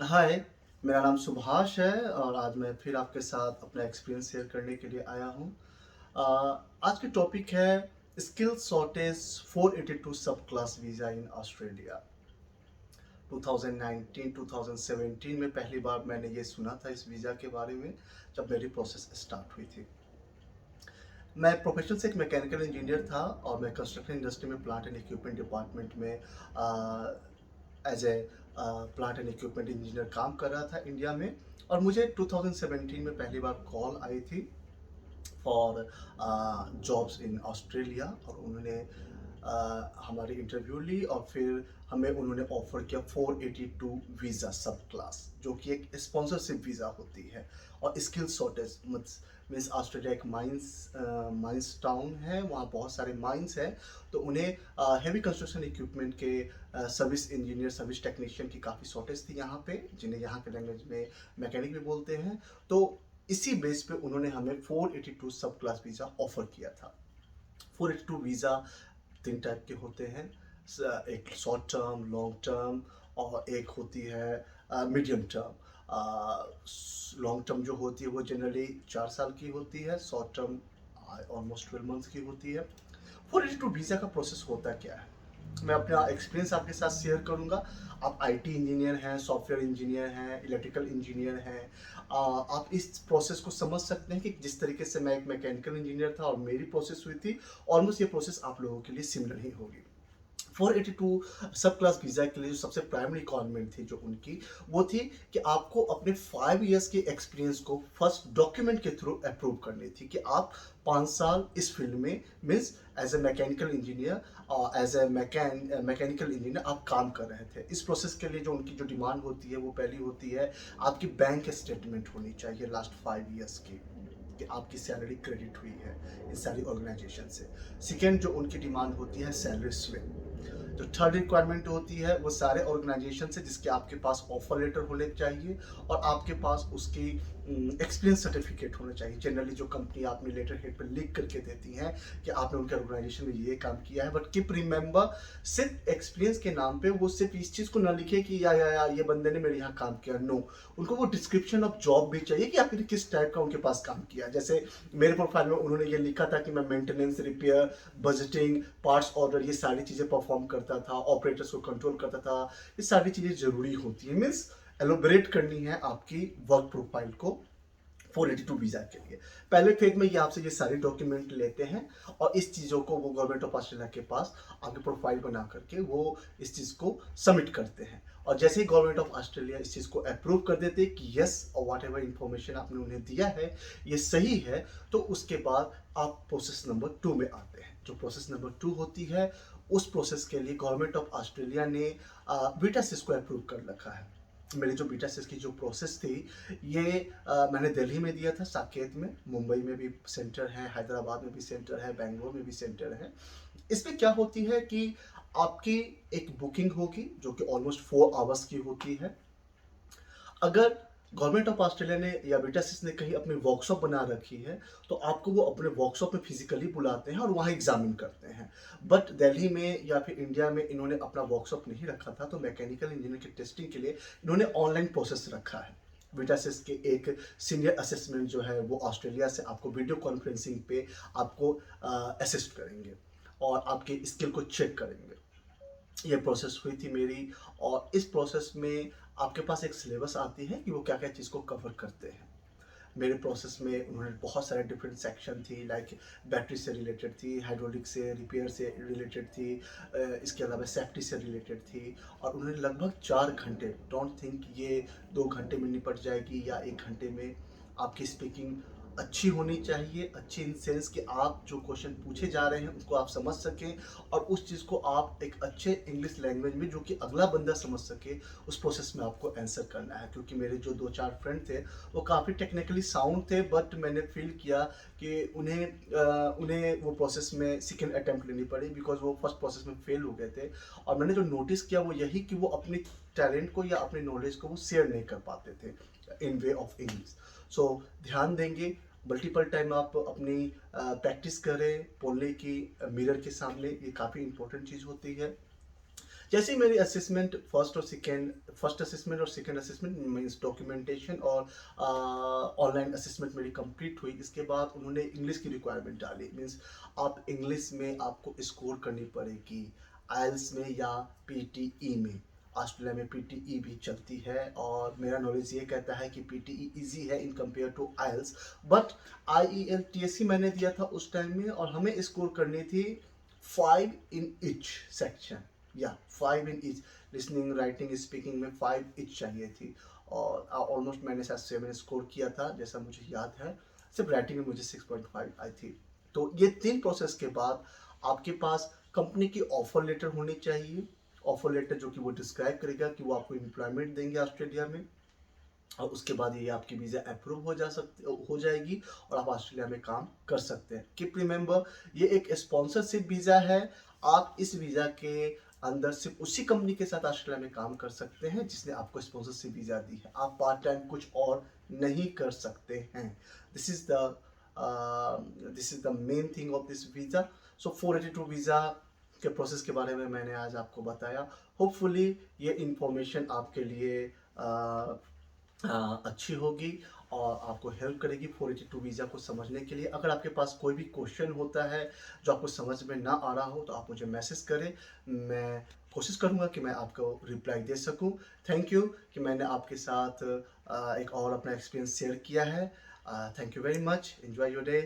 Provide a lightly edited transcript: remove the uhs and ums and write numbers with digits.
हाय, मेरा नाम सुभाष है और आज मैं फिर आपके साथ अपना एक्सपीरियंस शेयर करने के लिए आया हूँ। अ, आज की टॉपिक है स्किल शॉर्टेज 482 सब क्लास वीज़ा इन ऑस्ट्रेलिया। 2019-2017 में पहली बार मैंने ये सुना था इस वीज़ा के बारे में, जब मेरी प्रोसेस स्टार्ट हुई थी। मैं प्रोफेशन से एक मैकेनिकल इंजीनियर था और मैं कंस्ट्रक्शन इंडस्ट्री में प्लांट एंड इक्विपमेंट डिपार्टमेंट में as a plant and equipment engineer काम कर रहा था इंडिया में। और मुझे 2017 में पहली बार कॉल आई थी फॉर जॉब्स इन ऑस्ट्रेलिया और उन्होंने हमारी इंटरव्यू ली और फिर हमें उन्होंने ऑफर किया 482 वीज़ा सब क्लास, जो कि एक स्पॉन्सरशिप वीज़ा होती है। और स्किल शॉर्टेज मीन्स ऑस्ट्रेलिया एक माइंस टाउन है, वहाँ बहुत सारे माइंस हैं, तो उन्हें हैवी कंस्ट्रक्शन इक्विपमेंट के सर्विस इंजीनियर सर्विस टेक्नीशियन की काफ़ी शॉर्टेज थी यहाँ पे, जिन्हें यहाँ के लैंग्वेज में मैकेनिक भी बोलते हैं। तो इसी बेस पे उन्होंने हमें 482 सब क्लास वीज़ा ऑफर किया था। 482 वीज़ा तीन टाइप के होते हैं, एक शॉर्ट टर्म, लॉन्ग टर्म और एक होती है मीडियम टर्म। लॉन्ग टर्म जो होती है वो जनरली 4 साल की होती है, शॉर्ट टर्म ऑलमोस्ट 12 मंथ्स की होती है। 482 वीज़ा का प्रोसेस होता क्या है, मैं अपना एक्सपीरियंस आपके साथ शेयर करूंगा। आप आईटी इंजीनियर हैं, सॉफ्टवेयर इंजीनियर हैं, इलेक्ट्रिकल इंजीनियर हैं, आप इस प्रोसेस को समझ सकते हैं कि जिस तरीके से मैं एक मैकेनिकल इंजीनियर था और मेरी प्रोसेस हुई थी, ऑलमोस्ट ये प्रोसेस आप लोगों के लिए सिमिलर ही होगी। 482 सब क्लास वीज़ा के लिए जो सबसे प्राइमरी रिक्वायरमेंट थी जो उनकी, वो थी कि आपको अपने 5 इयर्स के एक्सपीरियंस को फर्स्ट डॉक्यूमेंट के थ्रू अप्रूव करनी थी कि आप 5 साल इस फील्ड में means as a mechanical engineer और एज ए मैकेनिकल इंजीनियर आप काम कर रहे थे। इस प्रोसेस के लिए जो उनकी जो डिमांड होती है वो पहली होती है, आपकी बैंक स्टेटमेंट होनी चाहिए लास्ट 5 इयर्स की, कि आपकी सैलरी क्रेडिट हुई है इस सारी ऑर्गेनाइजेशन से। सेकेंड जो उनकी डिमांड होती है सैलरी स्लिप। जो थर्ड रिक्वायरमेंट होती है वो सारे ऑर्गेनाइजेशन से जिसके आपके पास ऑफर लेटर होने चाहिए और आपके पास उसकी एक्सपीरियंस सर्टिफिकेट होना चाहिए। जनरली जो कंपनी आपने लेटर हेड पर लिख करके देती हैं कि आपने उनके ऑर्गेनाइजेशन में ये काम किया है, बट कीप रिमेंबर सिर्फ एक्सपीरियंस के नाम पे वो सिर्फ इस चीज़ को ना लिखे कि या ये बंदे ने मेरे यहाँ काम किया, नो। उनको वो डिस्क्रिप्शन ऑफ जॉब भी चाहिए कि आपने किस टाइप का उनके पास काम किया। जैसे मेरे प्रोफाइल में उन्होंने ये लिखा था कि मैं maintenance, repair, budgeting, parts order, ये सारी चीज़ें परफॉर्म करता था, ऑपरेटर्स को कंट्रोल करता था। ये सारी चीज़ें ज़रूरी होती है, मीन्स एलोबरेट करनी है आपकी वर्क प्रोफाइल को 482 वीज़ा के लिए। पहले फेज में ये आपसे ये सारे डॉक्यूमेंट लेते हैं और इस चीज़ों को वो गवर्नमेंट ऑफ ऑस्ट्रेलिया के पास आपकी प्रोफाइल बना करके वो इस चीज़ को सबमिट करते हैं। और जैसे ही गवर्नमेंट ऑफ ऑस्ट्रेलिया इस चीज़ को अप्रूव कर देते हैं कि यस, और वाट एवर इंफॉर्मेशन आपने उन्हें दिया है ये सही है, तो उसके बाद आप प्रोसेस नंबर 2 में आते हैं। जो प्रोसेस नंबर 2 होती है, उस प्रोसेस के लिए गवर्नमेंट ऑफ ऑस्ट्रेलिया ने बीटा सिस को अप्रूव कर रखा है। मेरी जो बीटा सिस की जो प्रोसेस थी, ये मैंने दिल्ली में दिया था साकेत में, मुंबई में भी सेंटर है, हैदराबाद में भी सेंटर है, बेंगलोर में भी सेंटर है। इसमें क्या होती है कि आपकी एक बुकिंग होगी जो कि ऑलमोस्ट 4 आवर्स की होती है। अगर गवर्नमेंट ऑफ ऑस्ट्रेलिया ने या बीटासिस ने कहीं अपनी वर्कशॉप बना रखी है, तो आपको वो अपने वर्कशॉप में फिजिकली बुलाते हैं और वहाँ एग्जामिन करते हैं। बट दिल्ली में या फिर इंडिया में इन्होंने अपना वर्कशॉप नहीं रखा था, तो मैकेनिकल इंजीनियर की टेस्टिंग के लिए इन्होंने ऑनलाइन प्रोसेस रखा है। बीटासिस के एक सीनियर असेसमेंट जो है वो ऑस्ट्रेलिया से आपको वीडियो कॉन्फ्रेंसिंग पे आपको असिस्ट करेंगे और आपके स्किल को चेक करेंगे। ये प्रोसेस हुई थी मेरी। और इस प्रोसेस में आपके पास एक सिलेबस आती है कि वो क्या क्या चीज़ को कवर करते हैं। मेरे प्रोसेस में उन्होंने बहुत सारे डिफरेंट सेक्शन थी, लाइक बैटरी से रिलेटेड थी, हाइड्रोलिक से, रिपेयर से रिलेटेड थी, इसके अलावा सेफ्टी से रिलेटेड थी। और उन्होंने लगभग 4 घंटे, डोंट थिंक ये 2 घंटे में निपट जाएगी या 1 घंटे में। आपकी स्पीकिंग अच्छी होनी चाहिए, अच्छी इन सेंस कि आप जो क्वेश्चन पूछे जा रहे हैं उसको आप समझ सकें और उस चीज़ को आप एक अच्छे इंग्लिश लैंग्वेज में जो कि अगला बंदा समझ सके, उस प्रोसेस में आपको आंसर करना है। क्योंकि मेरे जो 2-4 फ्रेंड थे वो काफ़ी टेक्निकली साउंड थे, बट मैंने फील किया कि उन्हें वो प्रोसेस में सेकंड अटेम्प्ट लेनी पड़ी, बिकॉज वो फर्स्ट प्रोसेस में फेल हो गए थे। और मैंने जो नोटिस किया वो यही कि वो अपनी टैलेंट को या अपनी नॉलेज को वो शेयर नहीं कर पाते थे इन वे ऑफ इंग्लिश। सो ध्यान देंगे, मल्टीपल टाइम आप अपनी प्रैक्टिस करें बोलने की मिरर के सामने, ये काफ़ी इंपॉर्टेंट चीज़ होती है। जैसे ही मेरी असेसमेंट फर्स्ट असेसमेंट और सेकंड असेसमेंट मीन्स डॉक्यूमेंटेशन और ऑनलाइन असेसमेंट मेरी कंप्लीट हुई, इसके बाद उन्होंने इंग्लिश की रिक्वायरमेंट डाली। मीन्स आप इंग्लिश में आपको स्कोर करनी पड़ेगी, आइल्स में या पीटीई में। ऑस्ट्रेलिया में पीटीई भी चलती है और मेरा नॉलेज ये कहता है कि पीटीई इजी है in compare to IELTS. But IELTS मैंने दिया था उस टाइम में और हमें स्कोर करनी थी 5 इन ईच सेक्शन, या 5 in each, listening writing speaking में 5 ईच चाहिए थी। और ऑलमोस्ट मैंने शायद 7 स्कोर किया था जैसा मुझे याद है। सिर्फ राइटिंग में मुझे 6.5 आई थी। तो ये 3 प्रोसेस के बाद आपके पास कंपनी की ऑफर लेटर होनी चाहिए। ऑफर लेटर जो कि वो डिस्क्राइब करेगा कि वो आपको एम्प्लॉयमेंट देंगे ऑस्ट्रेलिया में, और उसके बाद ये आपकी वीज़ा अप्रूव हो जाएगी और आप ऑस्ट्रेलिया में काम कर सकते हैं। कीप रिमेंबर, ये एक स्पॉन्सरशिप वीज़ा है। आप इस वीज़ा के अंदर सिर्फ उसी कंपनी के साथ ऑस्ट्रेलिया में काम कर सकते हैं जिसने आपको स्पॉन्सरशिप वीज़ा दी है। आप पार्ट टाइम कुछ और नहीं कर सकते हैं। This is the main thing of this visa. So 482 visa के प्रोसेस के बारे में मैंने आज आपको बताया। होपफुली ये इंफॉर्मेशन आपके लिए अच्छी होगी और आपको हेल्प करेगी 482 वीज़ा को समझने के लिए। अगर आपके पास कोई भी क्वेश्चन होता है जो आपको समझ में ना आ रहा हो तो आप मुझे मैसेज करें, मैं कोशिश करूंगा कि मैं आपको रिप्लाई दे सकूं। थैंक यू कि मैंने आपके साथ एक और अपना एक्सपीरियंस शेयर किया है। Thank you very much. Enjoy your day.